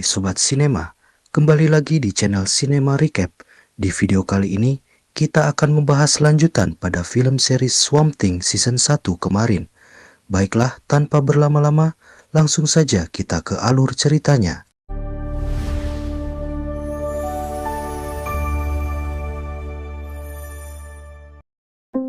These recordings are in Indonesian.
Hai Sobat Sinema, kembali lagi di channel Cinema Recap. Di video kali ini, kita akan membahas lanjutan pada film series Swamp Thing Season 1 kemarin. Baiklah, tanpa berlama-lama, langsung saja kita ke alur ceritanya.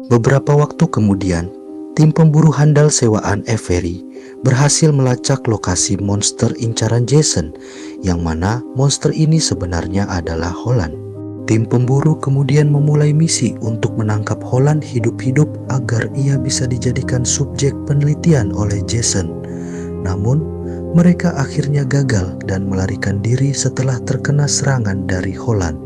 Beberapa waktu kemudian, tim pemburu handal sewaan Avery berhasil melacak lokasi monster incaran Jason, yang mana monster ini sebenarnya adalah Holland. Tim pemburu kemudian memulai misi untuk menangkap Holland hidup-hidup agar ia bisa dijadikan subjek penelitian oleh Jason. Namun, mereka akhirnya gagal dan melarikan diri setelah terkena serangan dari Holland.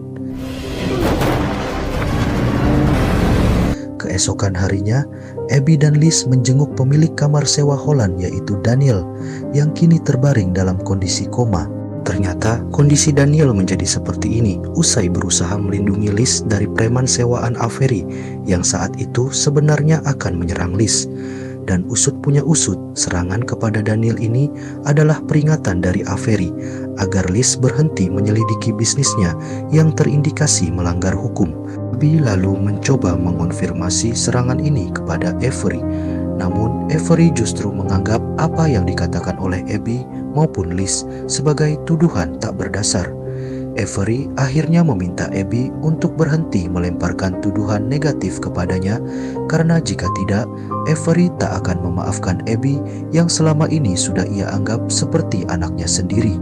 Keesokan harinya, Abby dan Liz menjenguk pemilik kamar sewa Holland yaitu Daniel yang kini terbaring dalam kondisi koma. Ternyata kondisi Daniel menjadi seperti ini usai berusaha melindungi Liz dari preman sewaan Avery yang saat itu sebenarnya akan menyerang Liz. Dan usut punya usut, serangan kepada Daniel ini adalah peringatan dari Avery agar Liz berhenti menyelidiki bisnisnya yang terindikasi melanggar hukum. Abby lalu mencoba mengonfirmasi serangan ini kepada Avery. Namun Avery justru menganggap apa yang dikatakan oleh Abby maupun Liz sebagai tuduhan tak berdasar. Avery akhirnya meminta Abby untuk berhenti melemparkan tuduhan negatif kepadanya, karena jika tidak, Avery tak akan memaafkan Abby yang selama ini sudah ia anggap seperti anaknya sendiri.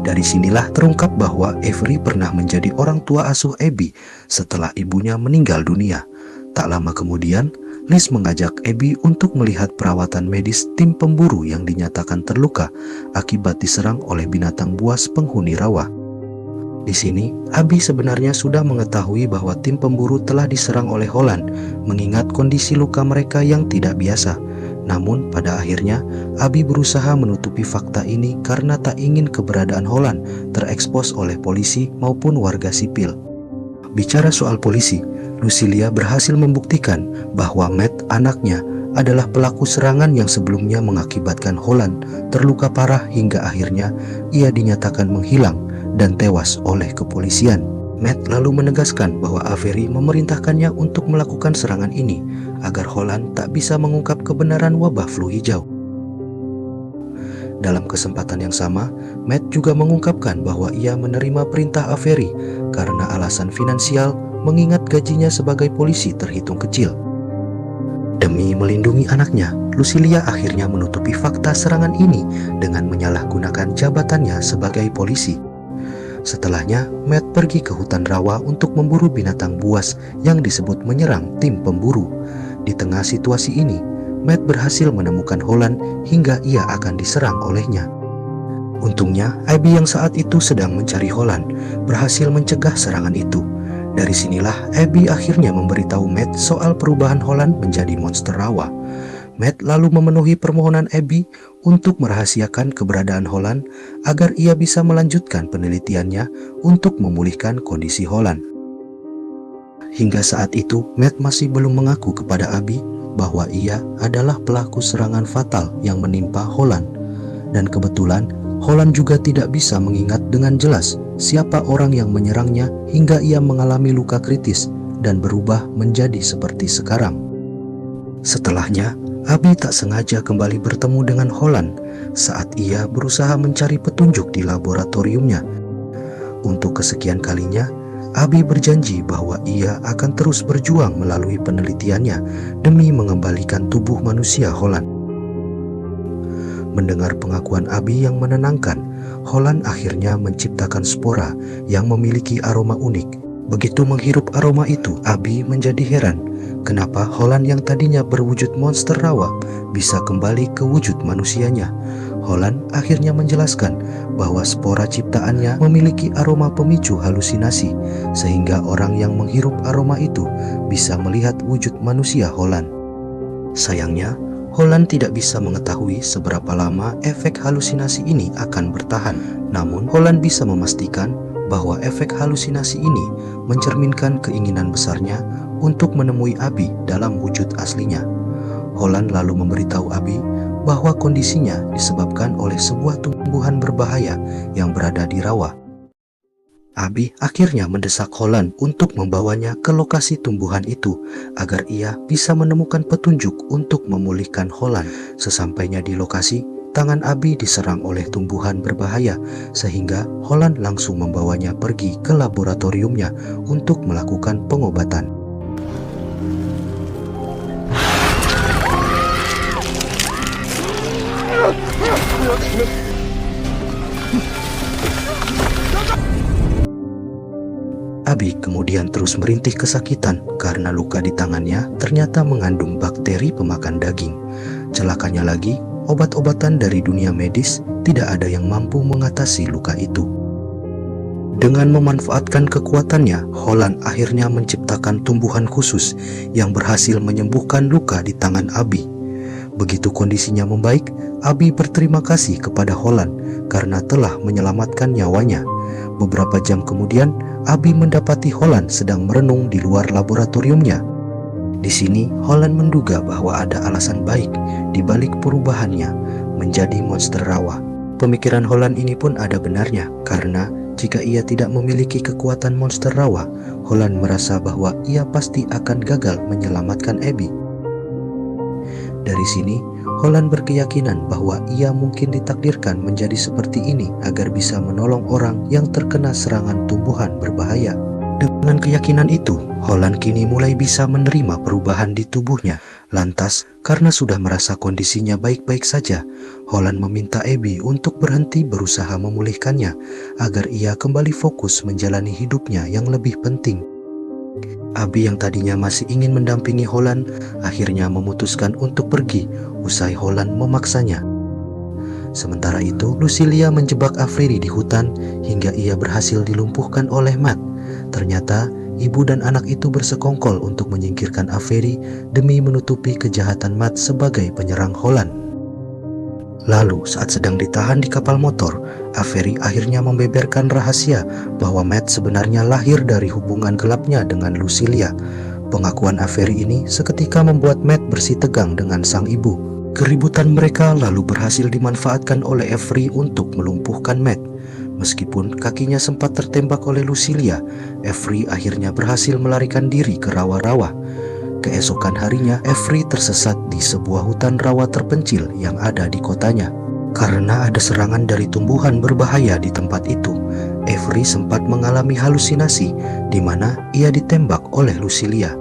Dari sinilah terungkap bahwa Avery pernah menjadi orang tua asuh Abby setelah ibunya meninggal dunia. Tak lama kemudian, Liz mengajak Abby untuk melihat perawatan medis tim pemburu yang dinyatakan terluka akibat diserang oleh binatang buas penghuni rawa. Di sini, Abby sebenarnya sudah mengetahui bahwa tim pemburu telah diserang oleh Holland, mengingat kondisi luka mereka yang tidak biasa. Namun pada akhirnya, Abby berusaha menutupi fakta ini karena tak ingin keberadaan Holland terekspos oleh polisi maupun warga sipil. Bicara soal polisi, Lucilia berhasil membuktikan bahwa Matt, anaknya, adalah pelaku serangan yang sebelumnya mengakibatkan Holland terluka parah hingga akhirnya ia dinyatakan menghilang dan tewas oleh kepolisian. Matt lalu menegaskan bahwa Avery memerintahkannya untuk melakukan serangan ini agar Holland tak bisa mengungkap kebenaran wabah flu hijau. Dalam kesempatan yang sama, Matt juga mengungkapkan bahwa ia menerima perintah Avery karena alasan finansial, mengingat gajinya sebagai polisi terhitung kecil. Demi melindungi anaknya, Lucilia akhirnya menutupi fakta serangan ini dengan menyalahgunakan jabatannya sebagai polisi. Setelahnya, Matt pergi ke hutan rawa untuk memburu binatang buas yang disebut menyerang tim pemburu. Di tengah situasi ini, Matt berhasil menemukan Holland hingga ia akan diserang olehnya. Untungnya, Abby yang saat itu sedang mencari Holland berhasil mencegah serangan itu. Dari sinilah Abby akhirnya memberitahu Matt soal perubahan Holland menjadi monster rawa. Matt lalu memenuhi permohonan Abby untuk merahasiakan keberadaan Holland agar ia bisa melanjutkan penelitiannya untuk memulihkan kondisi Holland. Hingga saat itu, Matt masih belum mengaku kepada Abby bahwa ia adalah pelaku serangan fatal yang menimpa Holland. Dan kebetulan, Holland juga tidak bisa mengingat dengan jelas siapa orang yang menyerangnya hingga ia mengalami luka kritis dan berubah menjadi seperti sekarang. Setelahnya, Abby tak sengaja kembali bertemu dengan Holland saat ia berusaha mencari petunjuk di laboratoriumnya. Untuk kesekian kalinya, Abby berjanji bahwa ia akan terus berjuang melalui penelitiannya demi mengembalikan tubuh manusia Holland. Mendengar pengakuan Abby yang menenangkan, Holland akhirnya menciptakan spora yang memiliki aroma unik. Begitu menghirup aroma itu, Abby menjadi heran kenapa Holland yang tadinya berwujud monster rawa bisa kembali ke wujud manusianya. Holland akhirnya menjelaskan bahwa spora ciptaannya memiliki aroma pemicu halusinasi, sehingga orang yang menghirup aroma itu bisa melihat wujud manusia Holland. Sayangnya, Holland tidak bisa mengetahui seberapa lama efek halusinasi ini akan bertahan. Namun, Holland bisa memastikan bahwa efek halusinasi ini mencerminkan keinginan besarnya untuk menemui Abby dalam wujud aslinya. Holland lalu memberitahu Abby bahwa kondisinya disebabkan oleh sebuah tumbuhan berbahaya yang berada di rawa. Abby akhirnya mendesak Holland untuk membawanya ke lokasi tumbuhan itu agar ia bisa menemukan petunjuk untuk memulihkan Holland. Sesampainya di lokasi, tangan Abby diserang oleh tumbuhan berbahaya sehingga Holland langsung membawanya pergi ke laboratoriumnya untuk melakukan pengobatan. Abby kemudian terus merintih kesakitan karena luka di tangannya ternyata mengandung bakteri pemakan daging. Celakanya lagi, obat-obatan dari dunia medis tidak ada yang mampu mengatasi luka itu. Dengan memanfaatkan kekuatannya, Holland akhirnya menciptakan tumbuhan khusus yang berhasil menyembuhkan luka di tangan Abby. Begitu kondisinya membaik, Abby berterima kasih kepada Holland karena telah menyelamatkan nyawanya. Beberapa jam kemudian, Abby mendapati Holland sedang merenung di luar laboratoriumnya. Di sini, Holland menduga bahwa ada alasan baik di balik perubahannya menjadi monster rawa. Pemikiran Holland ini pun ada benarnya, karena jika ia tidak memiliki kekuatan monster rawa, Holland merasa bahwa ia pasti akan gagal menyelamatkan Abby. Dari sini, Holland berkeyakinan bahwa ia mungkin ditakdirkan menjadi seperti ini agar bisa menolong orang yang terkena serangan tumbuhan berbahaya. Dengan keyakinan itu, Holland kini mulai bisa menerima perubahan di tubuhnya. Lantas, karena sudah merasa kondisinya baik-baik saja, Holland meminta Abby untuk berhenti berusaha memulihkannya agar ia kembali fokus menjalani hidupnya yang lebih penting. Abby yang tadinya masih ingin mendampingi Holland akhirnya memutuskan untuk pergi usai Holland memaksanya. Sementara itu, Lucilia menjebak Avery di hutan hingga ia berhasil dilumpuhkan oleh Matt. Ternyata, ibu dan anak itu bersekongkol untuk menyingkirkan Avery demi menutupi kejahatan Matt sebagai penyerang Holland. Lalu, saat sedang ditahan di kapal motor, Avery akhirnya membeberkan rahasia bahwa Matt sebenarnya lahir dari hubungan gelapnya dengan Lucilia. Pengakuan Avery ini seketika membuat Matt bersitegang dengan sang ibu. Keributan mereka lalu berhasil dimanfaatkan oleh Avery untuk melumpuhkan Matt. Meskipun kakinya sempat tertembak oleh Lucilia, Avery akhirnya berhasil melarikan diri ke rawa-rawa. Keesokan harinya, Avery tersesat di sebuah hutan rawa terpencil yang ada di kotanya. Karena ada serangan dari tumbuhan berbahaya di tempat itu, Avery sempat mengalami halusinasi di mana ia ditembak oleh Lucilia.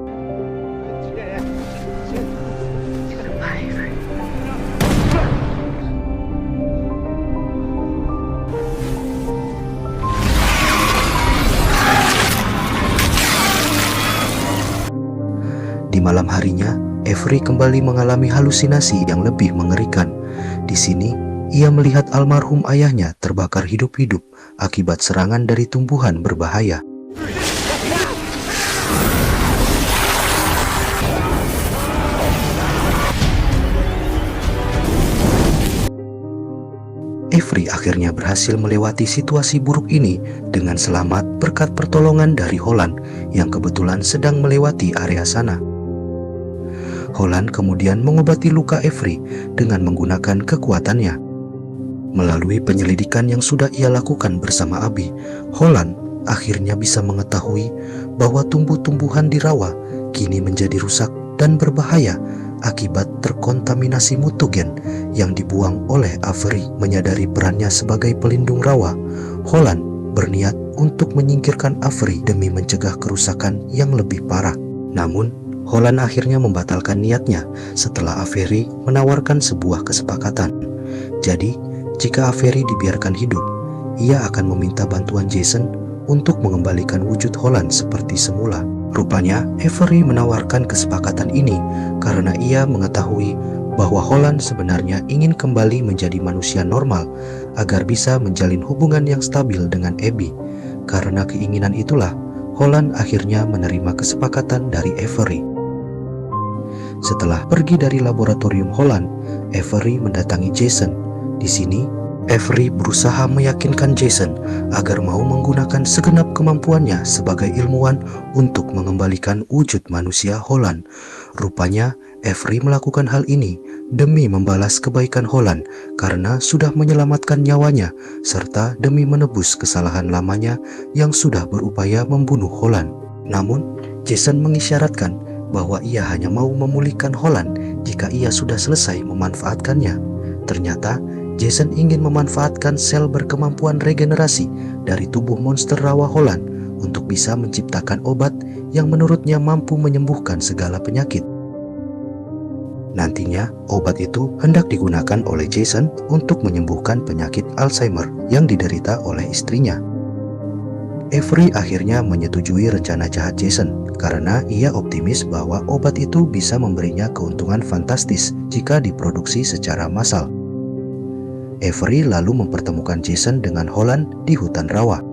Di malam harinya, Avery kembali mengalami halusinasi yang lebih mengerikan. Di sini, ia melihat almarhum ayahnya terbakar hidup-hidup akibat serangan dari tumbuhan berbahaya. Avery akhirnya berhasil melewati situasi buruk ini dengan selamat berkat pertolongan dari Holland yang kebetulan sedang melewati area sana. Holland kemudian mengobati luka Avery dengan menggunakan kekuatannya. Melalui penyelidikan yang sudah ia lakukan bersama Abby, Holland akhirnya bisa mengetahui bahwa tumbuh-tumbuhan di rawa kini menjadi rusak dan berbahaya akibat terkontaminasi mutogen yang dibuang oleh Avery. Menyadari perannya sebagai pelindung rawa, Holland berniat untuk menyingkirkan Avery demi mencegah kerusakan yang lebih parah. Namun, Holland akhirnya membatalkan niatnya setelah Avery menawarkan sebuah kesepakatan. Jadi, jika Avery dibiarkan hidup, ia akan meminta bantuan Jason untuk mengembalikan wujud Holland seperti semula. Rupanya, Avery menawarkan kesepakatan ini karena ia mengetahui bahwa Holland sebenarnya ingin kembali menjadi manusia normal agar bisa menjalin hubungan yang stabil dengan Abby. Karena keinginan itulah, Holland akhirnya menerima kesepakatan dari Avery. Setelah pergi dari laboratorium Holland, Avery mendatangi Jason. Di sini, Avery berusaha meyakinkan Jason agar mau menggunakan segenap kemampuannya sebagai ilmuwan untuk mengembalikan wujud manusia Holland. Rupanya, Avery melakukan hal ini demi membalas kebaikan Holland karena sudah menyelamatkan nyawanya serta demi menebus kesalahan lamanya yang sudah berupaya membunuh Holland. Namun, Jason mengisyaratkan bahwa ia hanya mau memulihkan Holland jika ia sudah selesai memanfaatkannya. Ternyata, Jason ingin memanfaatkan sel berkemampuan regenerasi dari tubuh monster rawa Holland untuk bisa menciptakan obat yang menurutnya mampu menyembuhkan segala penyakit. Nantinya, obat itu hendak digunakan oleh Jason untuk menyembuhkan penyakit Alzheimer yang diderita oleh istrinya. Avery akhirnya menyetujui rencana jahat Jason karena ia optimis bahwa obat itu bisa memberinya keuntungan fantastis jika diproduksi secara massal. Avery lalu mempertemukan Jason dengan Holland di hutan rawa.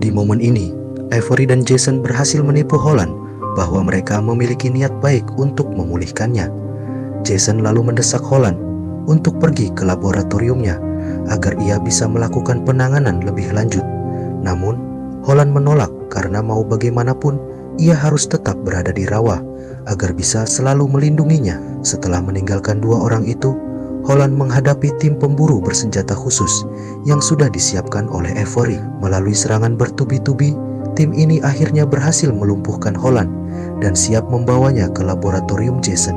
Di momen ini, Avery dan Jason berhasil menipu Holland bahwa mereka memiliki niat baik untuk memulihkannya. Jason lalu mendesak Holland untuk pergi ke laboratoriumnya agar ia bisa melakukan penanganan lebih lanjut. Namun, Holland menolak karena mau bagaimanapun ia harus tetap berada di rawa agar bisa selalu melindunginya. Setelah meninggalkan dua orang itu, Holland menghadapi tim pemburu bersenjata khusus yang sudah disiapkan oleh Avery. Melalui serangan bertubi-tubi, tim ini akhirnya berhasil melumpuhkan Holland dan siap membawanya ke laboratorium Jason.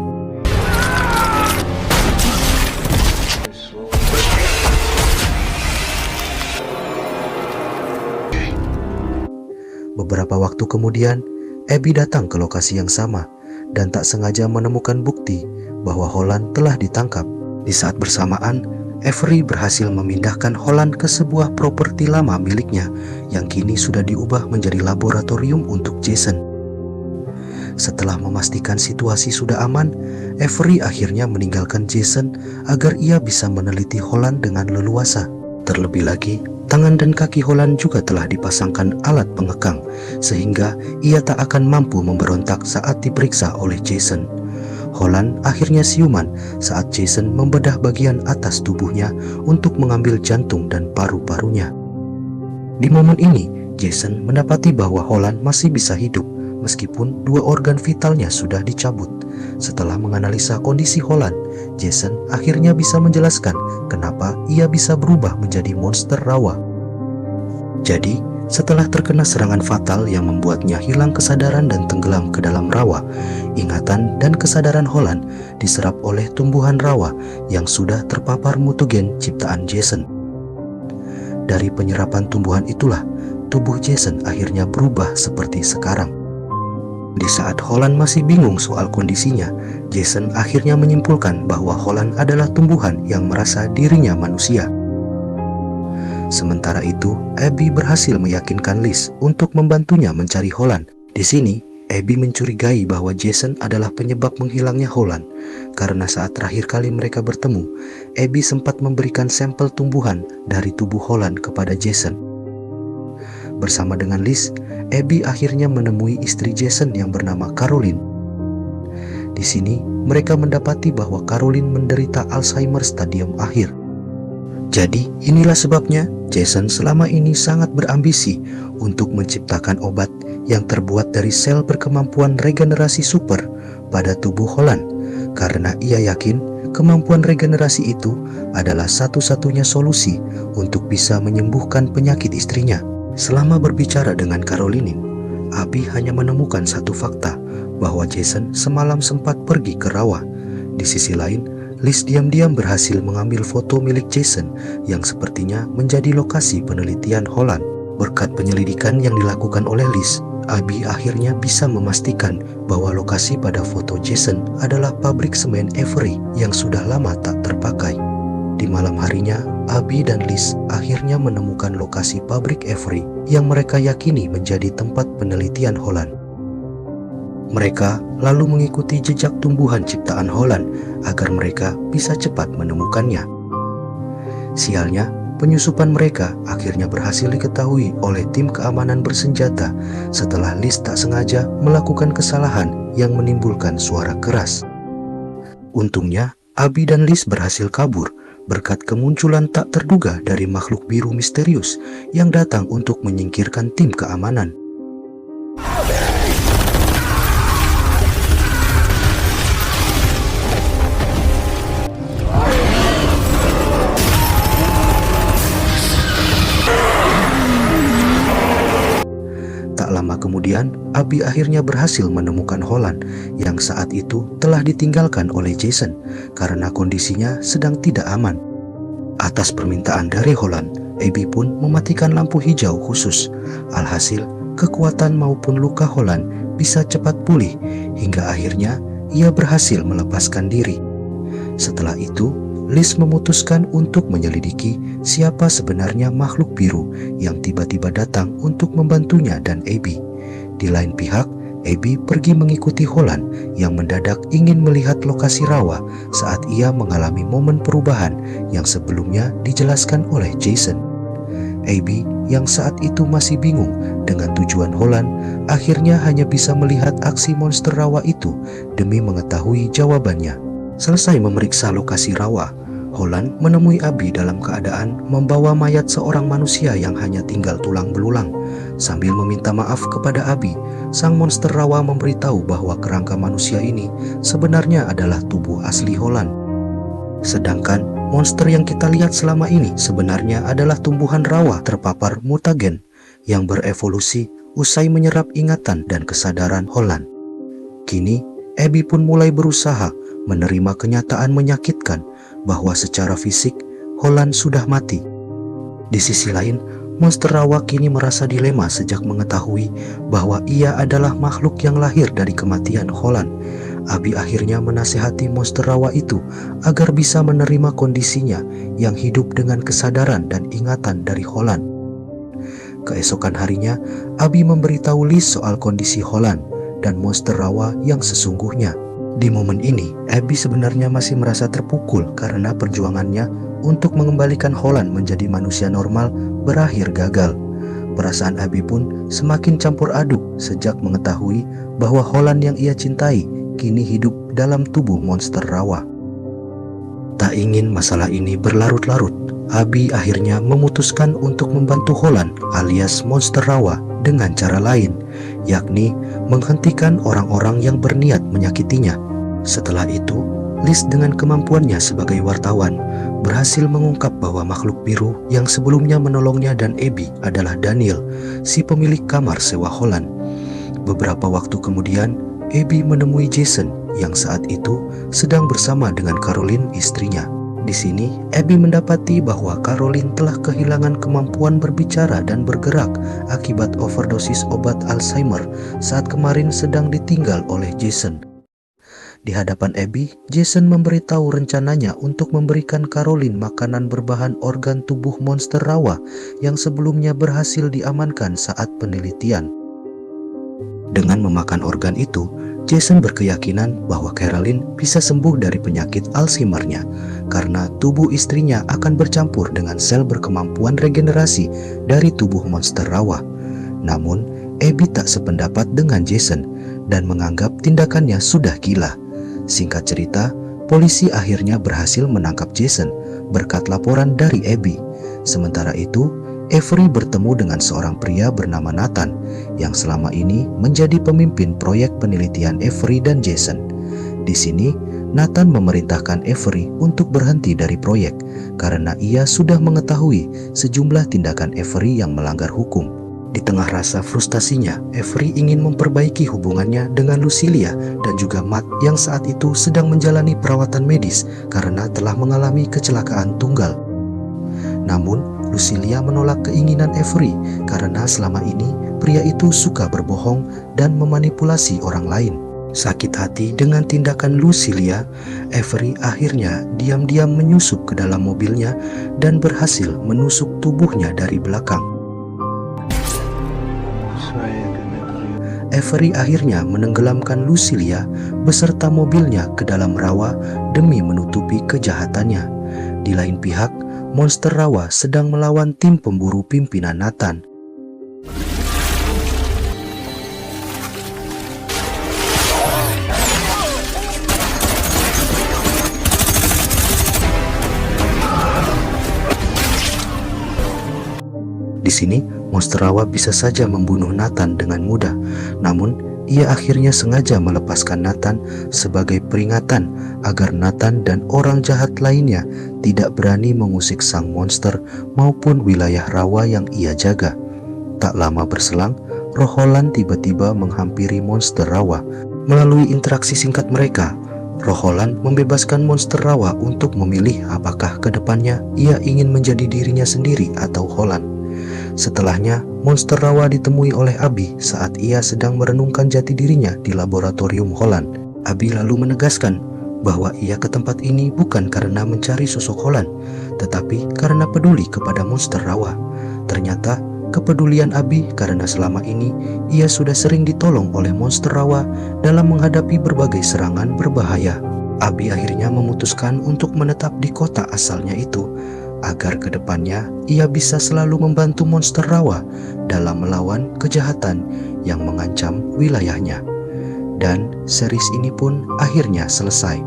Beberapa waktu kemudian, Abby datang ke lokasi yang sama dan tak sengaja menemukan bukti bahwa Holland telah ditangkap. Di saat bersamaan, Avery berhasil memindahkan Holland ke sebuah properti lama miliknya yang kini sudah diubah menjadi laboratorium untuk Jason. Setelah memastikan situasi sudah aman, Avery akhirnya meninggalkan Jason agar ia bisa meneliti Holland dengan leluasa. Terlebih lagi, tangan dan kaki Holland juga telah dipasangkan alat pengekang, sehingga ia tak akan mampu memberontak saat diperiksa oleh Jason. Holland akhirnya siuman saat Jason membedah bagian atas tubuhnya untuk mengambil jantung dan paru-parunya. Di momen ini, Jason mendapati bahwa Holland masih bisa hidup meskipun dua organ vitalnya sudah dicabut. Setelah menganalisa kondisi Holland, Jason akhirnya bisa menjelaskan kenapa ia bisa berubah menjadi monster rawa. Jadi, setelah terkena serangan fatal yang membuatnya hilang kesadaran dan tenggelam ke dalam rawa, ingatan dan kesadaran Holland diserap oleh tumbuhan rawa yang sudah terpapar mutagen ciptaan Jason. Dari penyerapan tumbuhan itulah, tubuh Jason akhirnya berubah seperti sekarang. Di saat Holland masih bingung soal kondisinya, Jason akhirnya menyimpulkan bahwa Holland adalah tumbuhan yang merasa dirinya manusia. Sementara itu, Abby berhasil meyakinkan Liz untuk membantunya mencari Holland. Di sini, Abby mencurigai bahwa Jason adalah penyebab menghilangnya Holland, karena saat terakhir kali mereka bertemu, Abby sempat memberikan sampel tumbuhan dari tubuh Holland kepada Jason. Bersama dengan Liz, Abby akhirnya menemui istri Jason yang bernama Caroline. Di sini, mereka mendapati bahwa Caroline menderita Alzheimer stadium akhir. Jadi, inilah sebabnya Jason selama ini sangat berambisi untuk menciptakan obat yang terbuat dari sel berkemampuan regenerasi super pada tubuh Holland, karena ia yakin kemampuan regenerasi itu adalah satu-satunya solusi untuk bisa menyembuhkan penyakit istrinya. Selama berbicara dengan Caroline, Abby hanya menemukan satu fakta, bahwa Jason semalam sempat pergi ke rawa. Di sisi lain, Liz diam-diam berhasil mengambil foto milik Jason yang sepertinya menjadi lokasi penelitian Holland. Berkat penyelidikan yang dilakukan oleh Liz, Abby akhirnya bisa memastikan bahwa lokasi pada foto Jason adalah pabrik semen Avery yang sudah lama tak terpakai. Di malam harinya, Abby dan Liz akhirnya menemukan lokasi pabrik Avery yang mereka yakini menjadi tempat penelitian Holland. Mereka lalu mengikuti jejak tumbuhan ciptaan Holland agar mereka bisa cepat menemukannya. Sialnya, penyusupan mereka akhirnya berhasil diketahui oleh tim keamanan bersenjata setelah Liz tak sengaja melakukan kesalahan yang menimbulkan suara keras. Untungnya, Abby dan Liz berhasil kabur berkat kemunculan tak terduga dari makhluk biru misterius yang datang untuk menyingkirkan tim keamanan. kemudian, Abby akhirnya berhasil menemukan Holland yang saat itu telah ditinggalkan oleh Jason karena kondisinya sedang tidak aman. Atas permintaan dari Holland, Abby pun mematikan lampu hijau khusus. Alhasil, kekuatan maupun luka Holland bisa cepat pulih hingga akhirnya ia berhasil melepaskan diri. Setelah itu, Liz memutuskan untuk menyelidiki siapa sebenarnya makhluk biru yang tiba-tiba datang untuk membantunya dan Abby. Di lain pihak, Abby pergi mengikuti Holland yang mendadak ingin melihat lokasi rawa saat ia mengalami momen perubahan yang sebelumnya dijelaskan oleh Jason. Abby yang saat itu masih bingung dengan tujuan Holland akhirnya hanya bisa melihat aksi monster rawa itu demi mengetahui jawabannya. Selesai memeriksa lokasi rawa, Holland menemui Abby dalam keadaan membawa mayat seorang manusia yang hanya tinggal tulang belulang. Sambil meminta maaf kepada Abby, sang monster rawa memberitahu bahwa kerangka manusia ini sebenarnya adalah tubuh asli Holland. Sedangkan monster yang kita lihat selama ini sebenarnya adalah tumbuhan rawa terpapar mutagen yang berevolusi usai menyerap ingatan dan kesadaran Holland. Kini, Abby pun mulai berusaha menerima kenyataan menyakitkan bahwa secara fisik Holland sudah mati. Di sisi lain, monster rawa kini merasa dilema sejak mengetahui bahwa ia adalah makhluk yang lahir dari kematian Holland. Abby akhirnya menasihati monster rawa itu agar bisa menerima kondisinya yang hidup dengan kesadaran dan ingatan dari Holland. Keesokan harinya, Abby memberitahu Liz soal kondisi Holland dan monster rawa yang sesungguhnya. Di momen ini, Abby sebenarnya masih merasa terpukul karena perjuangannya untuk mengembalikan Holland menjadi manusia normal berakhir gagal. Perasaan Abby pun semakin campur aduk sejak mengetahui bahwa Holland yang ia cintai kini hidup dalam tubuh monster rawa. Tak ingin masalah ini berlarut-larut, Abby akhirnya memutuskan untuk membantu Holland alias monster rawa dengan cara lain, yakni menghentikan orang-orang yang berniat menyakitinya. Setelah itu, Liz dengan kemampuannya sebagai wartawan berhasil mengungkap bahwa makhluk biru yang sebelumnya menolongnya dan Abby adalah Daniel, si pemilik kamar sewa Holland. Beberapa waktu kemudian, Abby menemui Jason yang saat itu sedang bersama dengan Caroline, istrinya. Di sini, Abby mendapati bahwa Caroline telah kehilangan kemampuan berbicara dan bergerak akibat overdosis obat Alzheimer saat kemarin sedang ditinggal oleh Jason. Di hadapan Abby, Jason memberitahu rencananya untuk memberikan Caroline makanan berbahan organ tubuh monster rawa yang sebelumnya berhasil diamankan saat penelitian. Dengan memakan organ itu, Jason berkeyakinan bahwa Caroline bisa sembuh dari penyakit Alzheimer-nya karena tubuh istrinya akan bercampur dengan sel berkemampuan regenerasi dari tubuh monster rawa. Namun, Abby tak sependapat dengan Jason dan menganggap tindakannya sudah gila. Singkat cerita, polisi akhirnya berhasil menangkap Jason berkat laporan dari Abby. Sementara itu, Avery bertemu dengan seorang pria bernama Nathan yang selama ini menjadi pemimpin proyek penelitian Avery dan Jason. Di sini, Nathan memerintahkan Avery untuk berhenti dari proyek karena ia sudah mengetahui sejumlah tindakan Avery yang melanggar hukum. Di tengah rasa frustasinya, Avery ingin memperbaiki hubungannya dengan Lucilia dan juga Matt yang saat itu sedang menjalani perawatan medis karena telah mengalami kecelakaan tunggal. Namun, Lucilia menolak keinginan Avery karena selama ini pria itu suka berbohong dan memanipulasi orang lain. Sakit hati dengan tindakan Lucilia, Avery akhirnya diam-diam menyusup ke dalam mobilnya dan berhasil menusuk tubuhnya dari belakang. Avery akhirnya menenggelamkan Lucilia beserta mobilnya ke dalam rawa demi menutupi kejahatannya. Di lain pihak, monster rawa sedang melawan tim pemburu pimpinan Nathan. Di sini, monster rawa bisa saja membunuh Nathan dengan mudah. Namun, ia akhirnya sengaja melepaskan Nathan sebagai peringatan agar Nathan dan orang jahat lainnya tidak berani mengusik sang monster maupun wilayah rawa yang ia jaga. Tak lama berselang, roh Holland tiba-tiba menghampiri monster rawa. Melalui interaksi singkat mereka, roh Holland membebaskan monster rawa untuk memilih apakah ke depannya ia ingin menjadi dirinya sendiri atau Holland. Setelahnya, monster rawa ditemui oleh Abby saat ia sedang merenungkan jati dirinya di laboratorium Holland. Abby lalu menegaskan bahwa ia ke tempat ini bukan karena mencari sosok Holland, tetapi karena peduli kepada monster rawa. Ternyata, kepedulian Abby karena selama ini ia sudah sering ditolong oleh monster rawa dalam menghadapi berbagai serangan berbahaya. Abby akhirnya memutuskan untuk menetap di kota asalnya itu, agar kedepannya ia bisa selalu membantu monster rawa dalam melawan kejahatan yang mengancam wilayahnya. Dan series ini pun akhirnya selesai.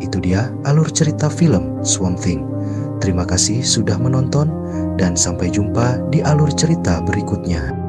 Itu dia alur cerita film Swamp Thing. Terima kasih sudah menonton dan sampai jumpa di alur cerita berikutnya.